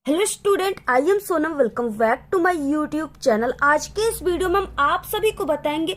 Hello student, I am Sonam. Welcome back to my YouTube channel. आज के इस video में हम आप सभी को बताएंगे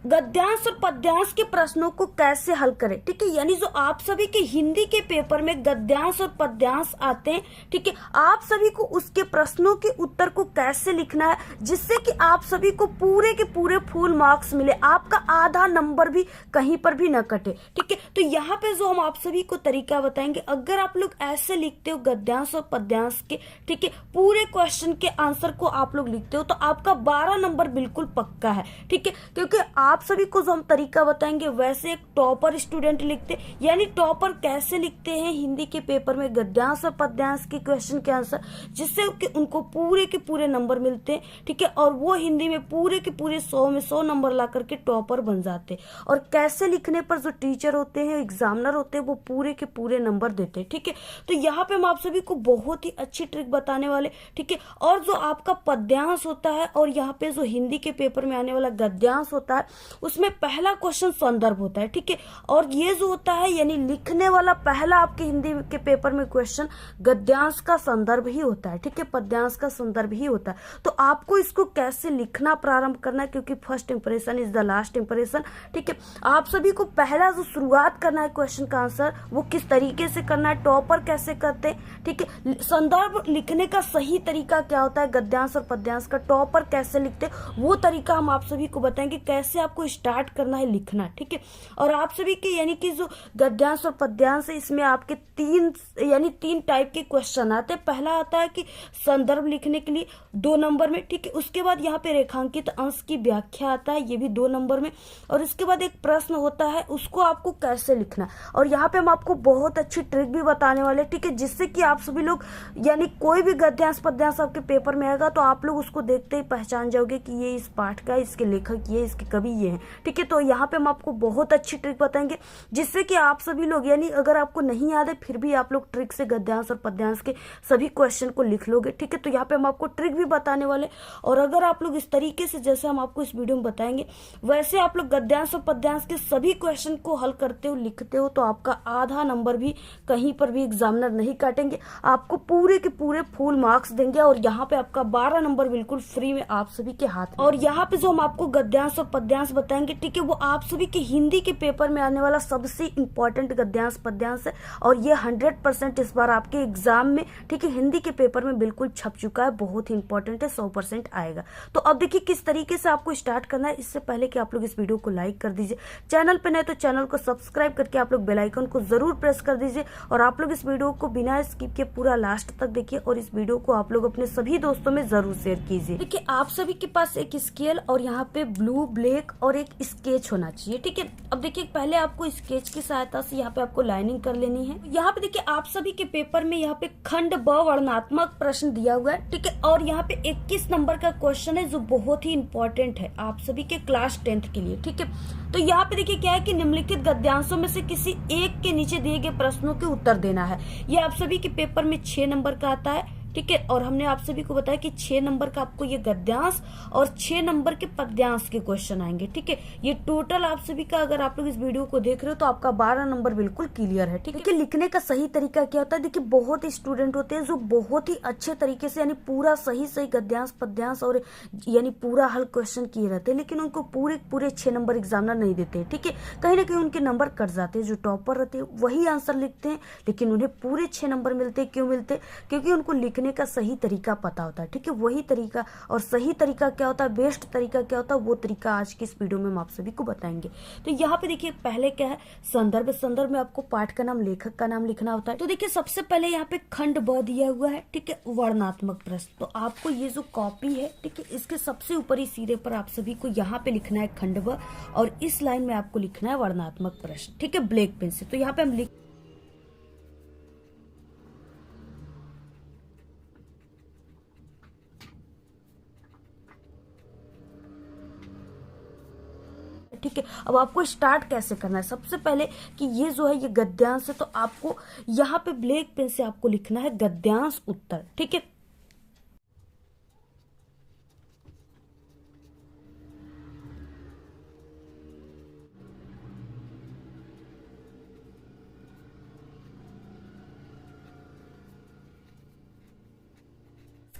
गद्यांश और पद्यांश के प्रश्नों को कैसे हल करें। ठीक है, यानी जो आप सभी के हिंदी के पेपर में गद्यांश और पद्यांश आते हैं, ठीक है, आप सभी को उसके प्रश्नों के उत्तर को कैसे लिखना है जिससे कि आप सभी को पूरे के पूरे फुल मार्क्स मिले, आपका आधा नंबर भी कहीं पर भी न कटे। ठीक है, तो यहाँ पे जो हम आप सभी को तरीका बताएंगे, अगर आप लोग ऐसे लिखते हो गद्यांश और पद्यांश के, ठीक है, पूरे क्वेश्चन के आंसर को आप लोग लिखते हो तो आपका 12 नंबर बिल्कुल पक्का है। ठीक है, क्योंकि आप सभी को जो हम तरीका बताएंगे वैसे एक टॉपर स्टूडेंट लिखते, यानी टॉपर कैसे लिखते हैं हिंदी के पेपर में गद्यांश और पद्यांश के क्वेश्चन के आंसर, जिससे कि उनको पूरे के पूरे नंबर मिलते हैं। ठीक है, और वो हिंदी में पूरे के पूरे 100 में 100 नंबर ला करके टॉपर बन जाते हैं। और कैसे लिखने पर जो टीचर होते हैं, एग्जामिनर होते हैं, वो पूरे के पूरे नंबर देते हैं। ठीक है, तो यहाँ पे हम आप सभी को बहुत ही अच्छी ट्रिक बताने वाले। ठीक है, और जो आपका पद्यांश होता है और यहाँ पे जो हिंदी के पेपर में आने वाला गद्यांश होता है, उसमें पहला क्वेश्चन संदर्भ होता है। ठीक है, और ये जो होता है यानी लिखने वाला पहला आपके हिंदी के पेपर में क्वेश्चन गद्यांश का संदर्भ ही होता है। ठीक है, पद्यांश का संदर्भ ही होता है। तो आपको इसको कैसे लिखना प्रारंभ करना है, क्योंकि first impression is the last impression. ठीक है, आप सभी को पहला जो शुरुआत करना है क्वेश्चन का आंसर, वो किस तरीके से करना है, टॉपर कैसे करते हैं। ठीक है, संदर्भ लिखने का सही तरीका क्या होता है, गद्यांश और पद्यांश का टॉपर कैसे लिखते हैं, वो तरीका हम आप सभी को बताएंगे कैसे आपको स्टार्ट करना है लिखना। ठीक है, और आप सभी के यानी कि जो गद्यांश और पद्यांश है, इसमें आपके तीन टाइप के क्वेश्चन आते हैं। पहला आता है कि संदर्भ लिखने के लिए 2 नंबर में। ठीक है, उसके बाद यहाँ पे रेखांकित अंश की व्याख्या आता है, ये भी 2 नंबर में। और इसके बाद एक प्रश्न होता है, उसको आपको कैसे लिखना। और यहाँ पे हम आपको बहुत अच्छी ट्रिक भी बताने वाले। ठीक है, जिससे कि आप सभी लोग यानी कोई भी गद्यांश पद्यांश आपके पेपर में आएगा तो आप लोग उसको देखते ही पहचान जाओगे कि ये इस पाठ का, इसके लेखक ये, इसके कवि ये हैं। ठीक है, तो यहाँ पे हम आपको बहुत अच्छी ट्रिक बताएंगे जिससे कि आप सभी लोग यानी अगर आपको नहीं याद है फिर भी आप लोग ट्रिक से गद्यांश और पद्यांश के सभी क्वेश्चन को लिख लोगे। ठीक है, तो यहाँ पे हम आपको ट्रिक भी बताने वाले। और अगर आप लोग इस तरीके से जैसे हम आपको इस वीडियो में बताएंगे वैसे आप लोग गद्यांश और पद्यांश के सभी क्वेश्चन को हल करते हो, लिखते हो, तो आपका आधा नंबर भी कहीं पर भी एग्जामिनर नहीं काटेंगे, आपको पूरे के पूरे फुल मार्क्स देंगे। और यहाँ पे आपका 12 नंबर बिल्कुल फ्री में आप सभी के हाथ में। और यहाँ पे जो हम आपको गद्यांश और पद्यांश बताएंगे, ठीक है, वो आप सभी के हिंदी के पेपर में आने वाला सबसे इंपॉर्टेंट गद्यांश पद्यांश है। और ये 100% इस बार आपके एग्जाम में, ठीक है, हिंदी के पेपर में बिल्कुल छप चुका है, बहुत ही इंपॉर्टेंट है, 100% आएगा। तो अब देखिए किस तरीके से आपको स्टार्ट करना है। इससे पहले कि आप लोग इस वीडियो को लाइक कर दीजिए, चैनल पे नए तो चैनल को सब्सक्राइब करके आप लोग बेल आइकन को जरूर प्रेस कर दीजिए। और आप लोग इस वीडियो को बिना स्किप के पूरा लास्ट तक देखिए और इस वीडियो को आप लोग अपने सभी दोस्तों में जरूर शेयर कीजिए। देखिए आप सभी के पास एक स्केल और यहाँ पे ब्लू, ब्लैक और एक स्केच होना चाहिए। ठीक है, अब देखिए पहले आपको स्केच की सहायता से यहाँ पे आपको लाइनिंग कर लेनी है। यहाँ पे देखिए आप सभी के पेपर में यहाँ पे खंड ब वर्णनात्मक प्रश्न दिया हुआ है। ठीक है, और यहाँ पे 21 नंबर का क्वेश्चन है जो बहुत ही इंपॉर्टेंट है आप सभी के क्लास 10th के लिए। ठीक है, तो यहाँ पे देखिए क्या है कि निम्नलिखित गद्यांशों में से किसी एक के नीचे दिए गए प्रश्नों के उत्तर देना है। ये आप सभी के पेपर में 6 नंबर का आता है। ठीक है, और हमने आप सभी को बताया कि 6 नंबर का आपको ये गद्यांश और 6 नंबर के पद्यांश के क्वेश्चन आएंगे। ठीक है, ये टोटल आप सभी का, अगर आप लोग इस वीडियो को देख रहे हो तो आपका 12 नंबर बिल्कुल क्लियर है। ठीक है, लिखने का सही तरीका क्या होता है, देखिए बहुत स्टूडेंट होते हैं जो बहुत ही अच्छे तरीके से यानी पूरा सही सही गद्यांश पद्यांश और यानी पूरा हल क्वेश्चन किए रहते हैं, लेकिन उनको पूरे 6 नंबर एग्जामिनर नहीं देते। ठीक है, कहीं ना कहीं उनके नंबर कट जाते हैं। जो टॉपर रहते हैं वही आंसर लिखते हैं, लेकिन उन्हें पूरे 6 नंबर मिलते हैं। क्यों मिलते हैं? क्योंकि उनको लिखने का सही तरीका पता होता है। ठीक है, वही तरीका और सही तरीका क्या होता है, बेस्ट तरीका क्या होता है, वो तरीका आज की इस वीडियो में हम आप सभी को बताएंगे। तो यहाँ पे देखिए पहले क्या है, संदर्भ। संदर्भ में आपको पाठ का नाम, लेखक का नाम लिखना होता है। तो देखिए सबसे पहले यहाँ पे खंड ब दिया हुआ है। ठीक है, वर्णनात्मक प्रश्न। तो आपको ये जो कॉपी है, ठीक है, इसके सबसे ऊपरी सिरे पर आप सभी को यहाँ पे लिखना है खंड ब, और इस लाइन में आपको लिखना है वर्णनात्मक प्रश्न। ठीक है, ब्लैक पेन से। तो यहाँ पे हम लिख ठीक है, अब आपको स्टार्ट कैसे करना है, सबसे पहले कि ये जो है ये गद्यांश है, तो आपको यहाँ पे ब्लैक पेन से आपको लिखना है गद्यांश उत्तर। ठीक है,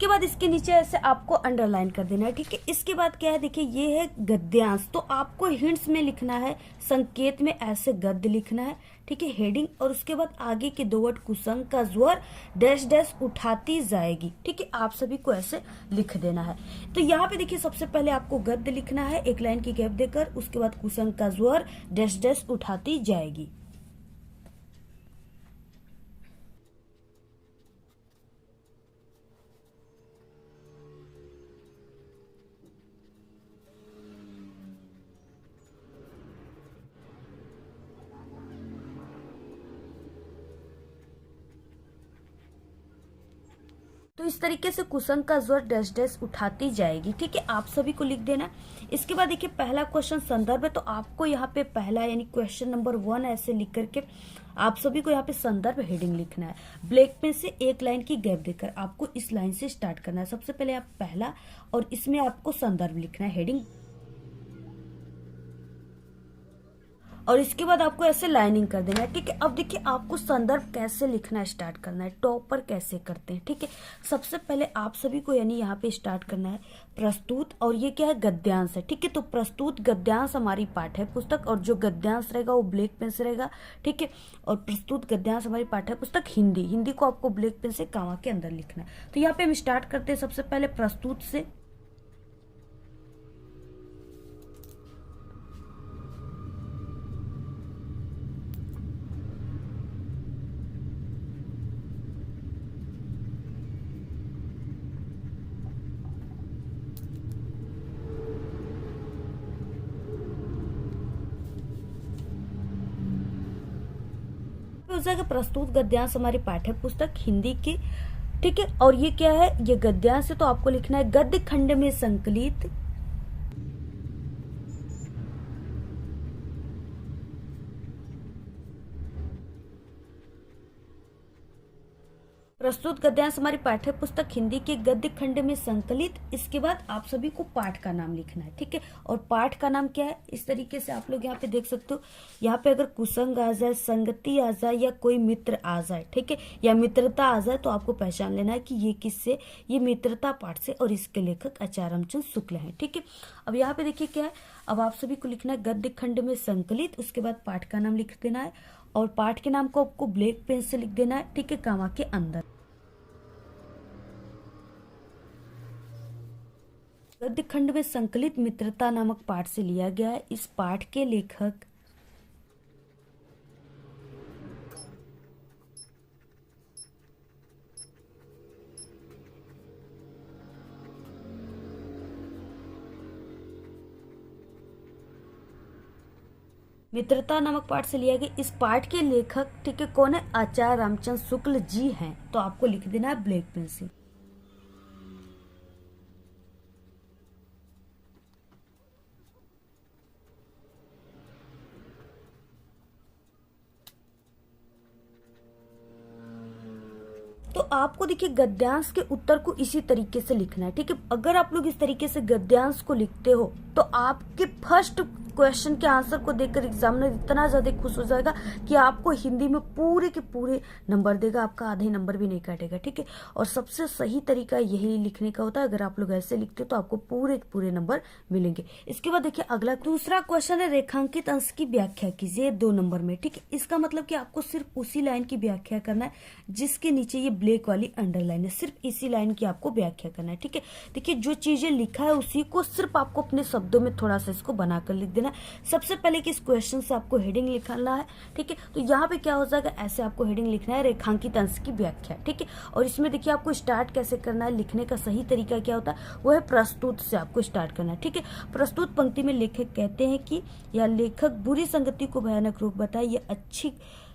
इसके बाद इसके नीचे ऐसे आपको अंडरलाइन कर देना है, ठीक है। इसके बाद क्या है, देखिए ये है गद्यांश, तो आपको हिंट्स में लिखना है, संकेत में ऐसे गद्य लिखना है, ठीक है, हेडिंग, और उसके बाद आगे के 2 वर्ड कुसंग का ज्वर डैश डैश उठाती जाएगी, ठीक है। आप सभी को ऐसे लिख देना है। तो यहाँ पे देखिए सबसे पहले आपको गद्य लिखना है 1 लाइन की गैप देकर, उसके बाद कुसंग का ज्वर डैश डैश उठाती जाएगी। तो इस तरीके से कुसंग का ज्वर डैश डैश उठाती जाएगी, ठीक है। आप सभी को लिख देना। इसके बाद देखिए पहला क्वेश्चन संदर्भ है, तो आपको यहाँ पे पहला यानी क्वेश्चन नंबर 1 ऐसे लिख करके आप सभी को यहाँ पे संदर्भ हेडिंग लिखना है। ब्लैक पेन से 1 लाइन की गैप देकर आपको इस लाइन से स्टार्ट करना है। सबसे पहले आप पहला, और इसमें आपको संदर्भ लिखना है, हेडिंग, और इसके बाद आपको ऐसे लाइनिंग कर देना है, ठीक है। अब देखिए आपको संदर्भ कैसे लिखना स्टार्ट करना है, टॉप पर कैसे करते हैं, ठीक है। सबसे पहले आप सभी को यानी यहाँ पे स्टार्ट करना है प्रस्तुत, और ये क्या है, गद्यांश है, ठीक है। तो प्रस्तुत गद्यांश हमारी पाठ्य पुस्तक, और जो गद्यांश रहेगा वो ब्लैक पेन से रहेगा, ठीक है। और प्रस्तुत गद्यांश हमारी पाठ्य पुस्तक हिंदी, हिंदी को आपको ब्लैक पेन से कामा के अंदर लिखना है। तो यहाँ पे हम स्टार्ट करते हैं सबसे पहले प्रस्तुत से। हो जाएगा प्रस्तुत गद्यांश हमारी पाठ्य पुस्तक हिंदी की, ठीक है। और ये क्या है, ये गद्यांश है, तो आपको लिखना है गद्य खंड में संकलित प्रस्तुत गद्यांश हमारी पाठ्य पुस्तक हिंदी के गद्य खंड में संकलित। इसके बाद आप सभी को पाठ का नाम लिखना है, ठीक है। और पाठ का नाम क्या है, इस तरीके से आप लोग यहाँ पे देख सकते हो। यहाँ पे अगर कुसंग आ जाए, संगति आ जाए, या कोई मित्र आ जाए, ठीक है, या मित्रता आ जाए, तो आपको पहचान लेना है कि ये किससे, ये मित्रता पाठ से, और इसके लेखक आचार्य रामचंद्र शुक्ल हैं, ठीक है। अब यहाँ पे देखिए क्या है, अब आप सभी को लिखना है गद्य खंड में संकलित, उसके बाद पाठ का नाम लिख देना है, और पाठ के नाम को आपको ब्लैक पेन से लिख देना है, ठीक है, कामा के अंदर। गद्य खंड में संकलित मित्रता नामक पाठ से लिया गया है। इस पाठ के लेखक मित्रता नामक पाठ से लिया गया, इस पाठ के लेखक, ठीक है, कौन है, आचार्य रामचंद्र शुक्ल जी हैं। तो आपको लिख देना है ब्लैक पेन से। तो आपको देखिए गद्यांश के उत्तर को इसी तरीके से लिखना है, ठीक है। अगर आप लोग इस तरीके से गद्यांश को लिखते हो तो आपके फर्स्ट क्वेश्चन के आंसर को देखकर एग्जामिनर इतना ज्यादा खुश हो जाएगा कि आपको हिंदी में पूरे के पूरे नंबर देगा, आपका आधे नंबर भी नहीं काटेगा, ठीक है। और सबसे सही तरीका यही लिखने का होता है। अगर आप लोग ऐसे लिखते हो तो आपको पूरे के पूरे नंबर मिलेंगे। इसके बाद देखिए अगला दूसरा क्वेश्चन है, रेखांकित अंश की व्याख्या कीजिए 2 नंबर में, ठीक है। इसका मतलब कि आपको सिर्फ उसी लाइन की व्याख्या करना है जिसके नीचे ये ब्लैक वाली अंडरलाइन है, सिर्फ इसी लाइन की आपको व्याख्या करना है, ठीक है। देखिए जो चीजें लिखा है उसी को सिर्फ आपको अपने शब्दों में थोड़ा सा इसको बनाकर लिख देना। सबसे पहले कि इस क्वेश्चन से आपको हेडिंग लिखना है, ठीक है। तो यहाँ पे क्या हो जाएगा, ऐसे आपको हेडिंग लिखना है, रेखांकित अंश की व्याख्या, ठीक है। और इसमें देखिए आपको स्टार्ट कैसे करना है, लिखने का सही तरीका क्या होता है, वो है प्रस्तुत से आपको स्टार्ट करना है, ठीक है। प्रस्तुत पंक्ति में लेखक कहते हैं कि यह लेखक बुरी संगति को भयानक रूप बताए, यह अच्छी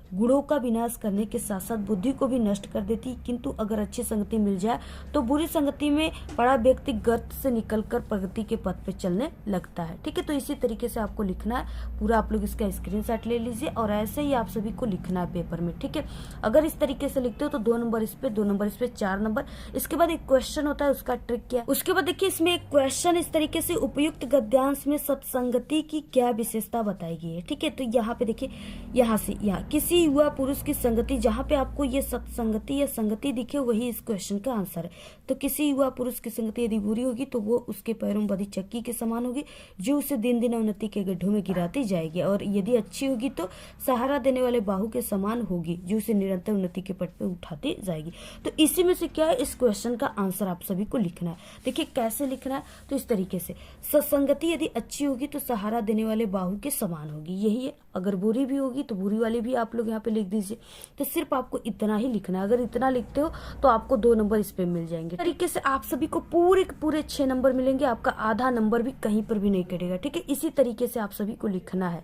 गुणों का विनाश करने के साथ साथ बुद्धि को भी नष्ट कर देती, किंतु अगर अच्छी संगति मिल जाए तो बुरी संगति में पड़ा व्यक्ति गर्त से निकलकर प्रगति के पथ पे चलने लगता है, ठीक है। तो इसी तरीके से आपको लिखना है पूरा। आप लोग इसका स्क्रीनशॉट ले लीजिए और ऐसे ही आप सभी को लिखना है पेपर में, ठीक है। अगर इस तरीके से लिखते हो तो 2 नंबर इस पे, 2 नंबर इस पे, 4 नंबर। इसके बाद एक क्वेश्चन होता है, उसका ट्रिक क्या है, उसके बाद देखिए इसमें एक क्वेश्चन इस तरीके से, उपयुक्त गद्यांश में सत्संगति की क्या विशेषता बताई गई है, ठीक है। तो यहाँ पे देखिए, यहाँ से यहाँ किसी किसी युवा पुरुष की संगति, जहां पे आपको ये सत्संगति या संगति दिखे वही इस क्वेश्चन का आंसर है। तो किसी युवा पुरुष की संगति यदि बुरी होगी तो वो उसके पैरों में बंधी चक्की के समान होगी, जो उसे दिन दिन उन्नति के गड्ढों में गिराती जाएगी, और यदि अच्छी होगी तो सहारा देने वाले बाहु के समान होगी, जो उसे निरंतर उन्नति के पथ पे उठाती जाएगी। तो इसी में से क्या है, इस क्वेश्चन का आंसर आप सभी को लिखना है। देखिए कैसे लिखना है, तो इस तरीके से, सत्संगति यदि अच्छी होगी तो सहारा देने वाले बाहु के समान होगी, यही है। अगर बुरी भी होगी तो बुरी वाली भी आप लोग यहाँ पे लिख दीजिए। तो सिर्फ आपको इतना ही लिखना है। अगर इतना लिखते हो तो आपको 2 नंबर इस पे मिल जाएंगे। तरीके से आप सभी को पूरे के पूरे 6 नंबर मिलेंगे, आपका आधा नंबर भी कहीं पर भी नहीं कटेगा। ठीक है, इसी तरीके से आप सभी को लिखना है।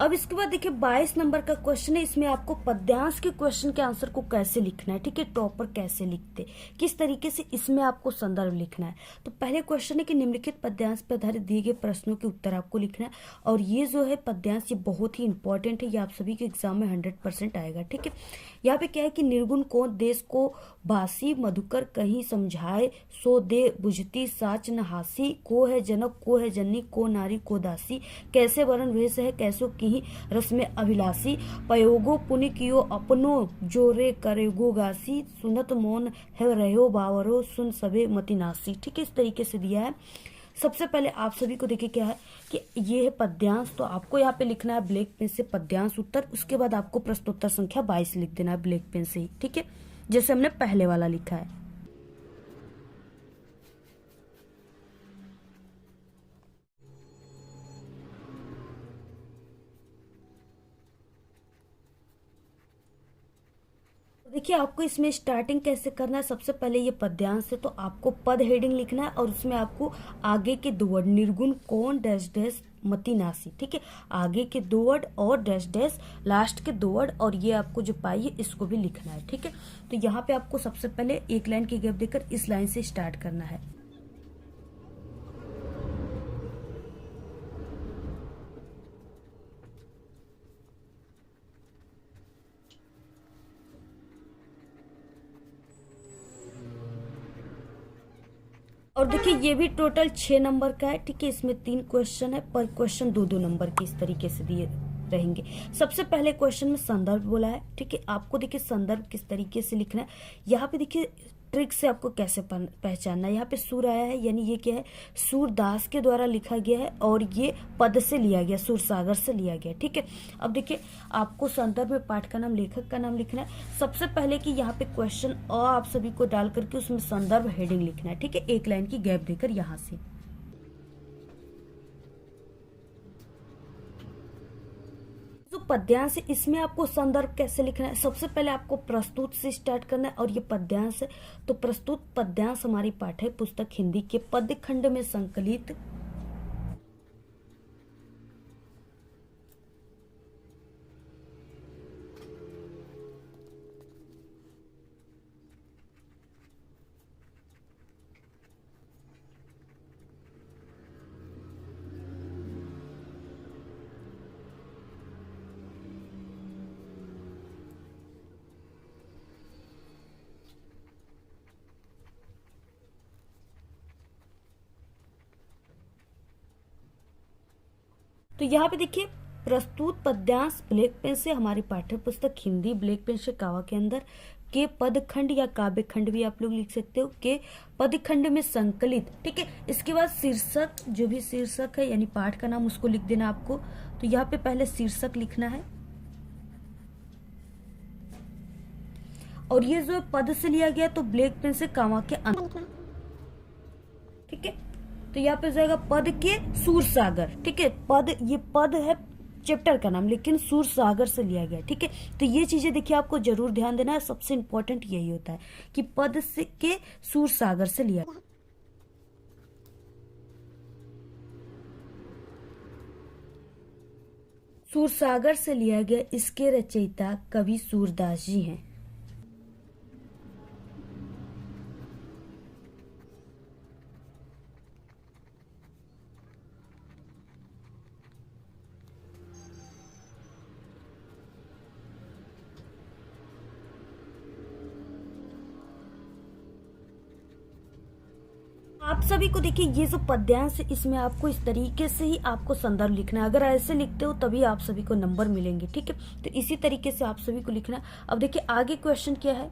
अब इसके बाद देखिए 22 नंबर का क्वेश्चन है। इसमें आपको पद्यांश के क्वेश्चन के आंसर को कैसे लिखना है, ठीक है, टॉपर कैसे लिखते, किस तरीके से, इसमें आपको संदर्भ लिखना है। तो पहले क्वेश्चन है कि निम्नलिखित पद्यांश पर आधारित दिए गए प्रश्नों के उत्तर आपको लिखना है। और ये जो है पद्यांश, ये बहुत ही इंपॉर्टेंट है, ये आप सभी के एग्जाम में 100% आएगा। ठीक है, यहाँ पे क्या है कि निर्गुण को देश को बासी मधुकर कहीं समझाए, सो दे बुझती साच न हासी, को है जनक को है जननी, को नारी को दासी, कैसे वरण वेश है कैसो की रस में अभिलाषी, पयोगो पुनि कियो अपनो जोरे करेगो गासी, सुनत मौन है रहो बावरो सुन सबे मतिनासी। ठीक है, इस तरीके से दिया है। सबसे पहले आप सभी को देखिए क्या है कि ये है पद्यांश, तो आपको यहाँ पे लिखना है ब्लैक पेन से पद्यांश उत्तर। उसके बाद आपको प्रश्नोत्तर संख्या 22 लिख देना है ब्लैक पेन से ही। ठीक है, जैसे हमने पहले वाला लिखा है। देखिए आपको इसमें स्टार्टिंग कैसे करना है। सबसे पहले ये पद्यांश है तो आपको पद हेडिंग लिखना है, और उसमें आपको आगे के 2 वर्ड निर्गुण कौन डैश डैश मति नासी, ठीक है, आगे के 2 वर्ड और डैश डैश लास्ट के 2 वर्ड, और ये आपको जो पाई है इसको भी लिखना है। ठीक है, तो यहाँ पे आपको सबसे पहले एक लाइन की गैप देकर इस लाइन से स्टार्ट करना है। और देखिए ये भी टोटल 6 नंबर का है। ठीक है, इसमें 3 क्वेश्चन है, पर क्वेश्चन 2-2 नंबर के इस तरीके से दिए रहेंगे। सबसे पहले क्वेश्चन में संदर्भ बोला है। ठीक है, आपको देखिए संदर्भ किस तरीके से लिखना है। यहाँ पे देखिए ट्रिक से आपको कैसे पहचानना है। यहाँ पे सूर आया है, यानी ये क्या है, सूरदास के द्वारा लिखा गया है, और ये पद से लिया गया, सूरसागर से लिया गया। ठीक है, अब देखिए आपको संदर्भ में पाठ का नाम, लेखक का नाम लिखना है। सबसे पहले कि यहाँ पे क्वेश्चन अ आप सभी को डाल करके उसमें संदर्भ हेडिंग लिखना है। ठीक है, एक लाइन की गैप देकर यहाँ से। जो पद्यांश है इसमें आपको संदर्भ कैसे लिखना है। सबसे पहले आपको प्रस्तुत से स्टार्ट करना है, और ये पद्यांश है तो प्रस्तुत पद्यांश हमारी पाठ्य पुस्तक हिंदी के पद्य खंड में संकलित तो यहाँ पे देखिए प्रस्तुत पद्यांश ब्लैक पेन से हमारी पाठ्य पुस्तक हिंदी ब्लैक पेन से कावा के अंदर के पद खंड या काव्य खंड भी आप लोग लिख सकते हो, के पद खंड में संकलित। ठीक है, इसके बाद शीर्षक, जो भी शीर्षक है यानी पाठ का नाम उसको लिख देना आपको। तो यहाँ पे पहले शीर्षक लिखना है, और ये जो पद से लिया गया तो ब्लैक पेन से कावा के अंदर। ठीक है, तो यहाँ पे जाएगा पद के सूरसागर। ठीक है, पद, ये पद है चैप्टर का नाम, लेकिन सूरसागर से लिया गया। ठीक है, तो ये चीजें देखिए आपको जरूर ध्यान देना है। सबसे इंपॉर्टेंट यही होता है कि पद से के सूरसागर से लिया गया। सूरसागर से लिया गया, इसके रचयिता कवि सूरदास जी हैं। आप सभी को देखिए ये जो पद्यांश है इसमें आपको इस तरीके से ही आपको संदर्भ लिखना है। अगर ऐसे लिखते हो तभी आप सभी को नंबर मिलेंगे, ठीक है। तो इसी तरीके से आप सभी को लिखना है। अब देखिए आगे क्वेश्चन क्या है,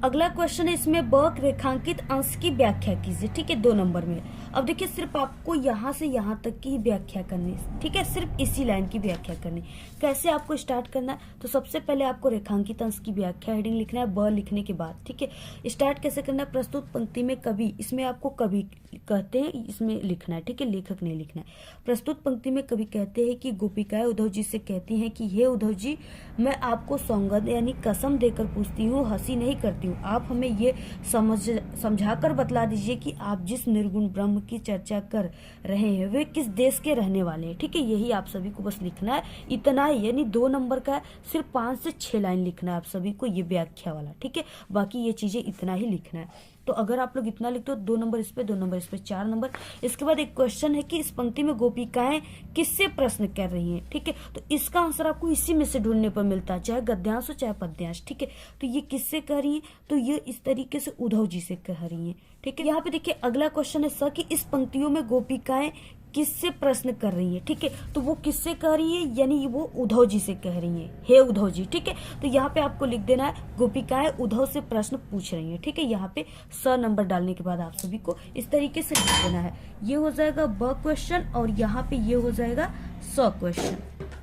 अगला क्वेश्चन है, इसमें ब रेखांकित अंश की व्याख्या कीजिए, ठीक है, 2 नंबर में। अब देखिए सिर्फ आपको यहाँ से यहाँ तक की व्याख्या करनी है, ठीक है, सिर्फ इसी लाइन की व्याख्या करनी। कैसे आपको स्टार्ट करना है, तो सबसे पहले आपको रेखांकित अंश की व्याख्या हेडिंग लिखना है ब लिखने के बाद, ठीक है। स्टार्ट कैसे करना है, प्रस्तुत पंक्ति में कवि, इसमें आपको कवि कहते हैं इसमें लिखना है, ठीक है, लेखक नहीं लिखना है। प्रस्तुत पंक्ति में कवि कहते हैं कि गोपिकाएं उद्धव जी से कहती हैं कि हे उद्धव जी, मैं आपको सौगंध यानी कसम देकर पूछती हूँ, हंसी नहीं करती हूँ। आप हमें ये समझाकर बतला दीजिए कि आप जिस निर्गुण ब्रह्म की चर्चा कर रहे हैं वे किस देश के रहने वाले हैं, ठीक है। यही आप सभी को बस लिखना है, इतना ही, यानी 2 नंबर का है, सिर्फ 5 से 6 लाइन लिखना है आप सभी को, ये व्याख्या वाला, ठीक है। बाकी ये चीजें इतना ही लिखना है। तो अगर आप लोग इतना लिखते हो 2 नंबर इस पे, 2 नंबर इस पे, 4 नंबर। इसके बाद एक क्वेश्चन है कि इस पंक्ति में गोपिकाएं किससे प्रश्न कर रही हैं, ठीक है। तो इसका आंसर आपको इसी में से ढूंढने पर मिलता है, चाहे गद्यांश हो चाहे पद्यांश, ठीक है। तो ये किससे कह रही है, तो ये इस तरीके से उद्धव जी से कह रही है, ठीक है। यहाँ पे देखिए अगला क्वेश्चन है कि इस पंक्तियों में गोपिकाएं किससे प्रश्न कर रही है, ठीक है। तो वो किससे कह रही है, यानी वो उद्धव जी से कह रही है, हे उद्धव जी, ठीक है। तो यहाँ पे आपको लिख देना है गोपिकाएं उद्धव से प्रश्न पूछ रही हैं, ठीक है। यहाँ पे स नंबर डालने के बाद आप सभी को इस तरीके से लिख देना है। ये हो जाएगा ब क्वेश्चन और यहाँ पे ये हो जाएगा स क्वेश्चन,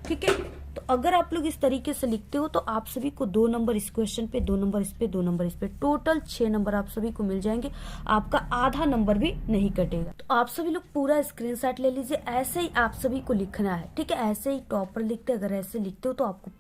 ठीक है। तो अगर आप लोग इस तरीके से लिखते हो तो आप सभी को 2 नंबर इस क्वेश्चन पे, 2 नंबर इस पे, 2 नंबर इस पे, टोटल 6 नंबर आप सभी को मिल जाएंगे। आपका आधा नंबर भी नहीं कटेगा। तो आप सभी लोग पूरा स्क्रीनशॉट ले लीजिए, ऐसे ही आप सभी को लिखना है, ठीक है। ऐसे ही टॉपर लिखते, अगर ऐसे लिखते हो तो आपको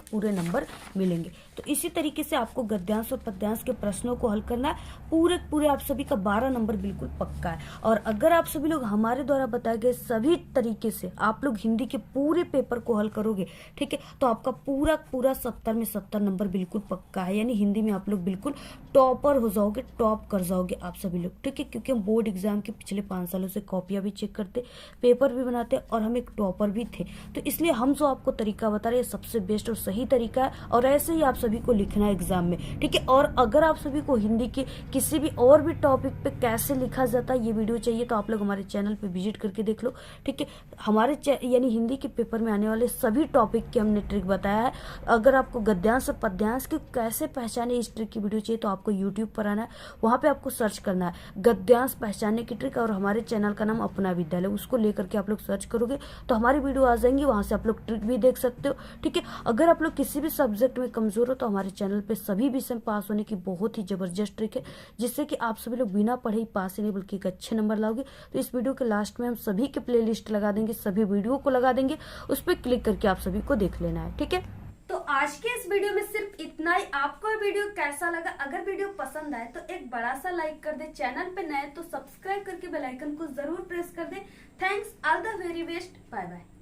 पूरे नंबर मिलेंगे। तो इसी तरीके से आपको गद्यांश और पद्यांश के प्रश्नों को हल करना है। पूरे आप सभी का 12 नंबर बिल्कुल पक्का है। और अगर आप सभी लोग हमारे द्वारा बताए गए सभी तरीके से आप लोग हिंदी के पूरे पेपर को हल करोगे, ठीक है, तो आपका पूरा 70 में 70 नंबर बिल्कुल पक्का है। यानी हिंदी में आप लोग बिल्कुल टॉपर हो जाओगे, टॉप कर जाओगे आप सभी लोग, ठीक है। क्योंकि हम बोर्ड एग्जाम के पिछले 5 सालों से कॉपियां भी चेक करते, पेपर भी बनाते और हम एक टॉपर भी थे। तो इसलिए हम जो आपको तरीका बता रहे हैं सबसे बेस्ट और सही तरीका है। और ऐसे ही आप सभी को लिखना है एग्जाम में, ठीक है। और अगर आप सभी को हिंदी के किसी भी और भी टॉपिक पे कैसे लिखा जाता है ये वीडियो चाहिए तो आप लोग हमारे चैनल पे विजिट करके देख लो, ठीक है। हमारे यानी हिंदी के पेपर में आने वाले सभी टॉपिक के हमने ट्रिक बताया है। अगर आपको गद्यांश और पद्यांश के कैसे पहचाने इस ट्रिक की वीडियो चाहिए तो आपको यूट्यूब पर आना है, वहां पे आपको सर्च करना है गद्यांश पहचानने की ट्रिक, और हमारे चैनल का नाम अपना विद्यालय, उसको लेकर के आप लोग सर्च करोगे तो हमारी वीडियो आ जाएंगी, वहां से आप लोग ट्रिक भी देख सकते हो, ठीक है। अगर आप लोग किसी भी सब्जेक्ट में कमजोर हो तो हमारे चैनल पे सभी विषय में पास होने की बहुत ही जबरदस्त ट्रिक है, जिससे कि आप सभी लोग बिना पढ़े ही पास ही नहीं बल्कि एक अच्छे नंबर लाओगे। तो इस वीडियो के लास्ट में हम सभी के प्ले लिस्ट लगा देंगे, सभी वीडियो को लगा देंगे, उस पर क्लिक करके आप सभी को देख लेना है, ठीक है। तो आज के इस वीडियो में सिर्फ इतना ही। आपको वीडियो कैसा लगा, अगर वीडियो पसंद आए तो एक बड़ा सा लाइक कर दे, चैनल पे नए तो सब्सक्राइब करके बेल आइकन को जरूर प्रेस कर दे। Thanks, all the very best, bye bye.